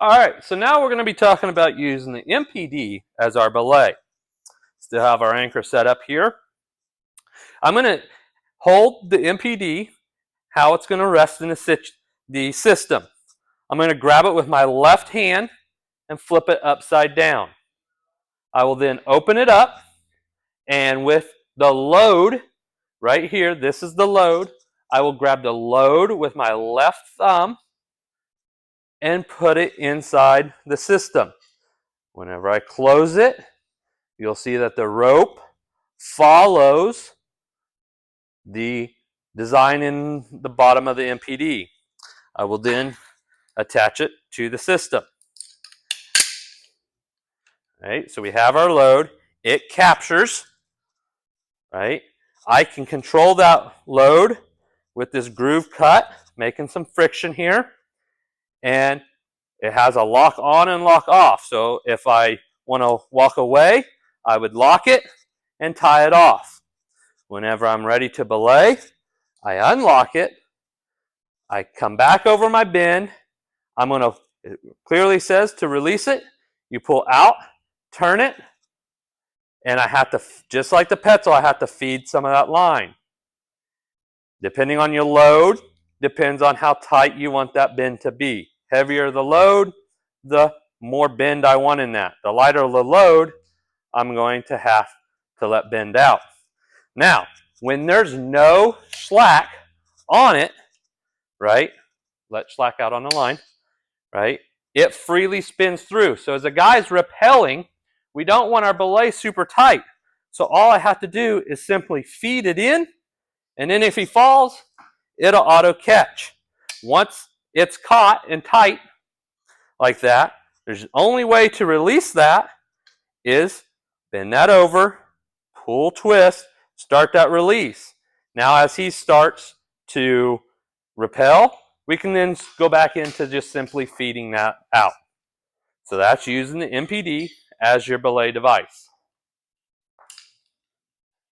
All right, so now we're going to be talking about using the MPD as our belay. Still have our anchor set up here. I'm going to hold the MPD, how it's going to rest in the system. I'm going to grab it with my left hand and flip it upside down. I will then open it up, and with the load right here, this is the load, I will grab the load with my left thumb and put it inside the system. Whenever I close it, you'll see that the rope follows the design in the bottom of the MPD. I will then attach it to the system. Right, so we have our load. It captures. Right, I can control that load with this groove cut, making some friction here, and it has a lock on and lock off. So if I want to walk away, I would lock it and tie it off. Whenever I'm ready to belay, I unlock it, I come back over my bend, it clearly says to release it, you pull out, turn it, and I have to, just like the Petzl, I have to feed some of that line. Depending on your load, depends on how tight you want that bend to be. Heavier the load, the more bend I want in that. The lighter the load, I'm going to have to let bend out. Now, when there's no slack on it, right, let slack out on the line, right, it freely spins through. So as the guy's rappelling, we don't want our belay super tight. So all I have to do is simply feed it in, and then if he falls, it'll auto catch. Once it's caught and tight like that, there's the only way to release that is bend that over, pull, twist, start that release. Now as he starts to rappel, we can then go back into just simply feeding that out. So that's using the MPD as your belay device.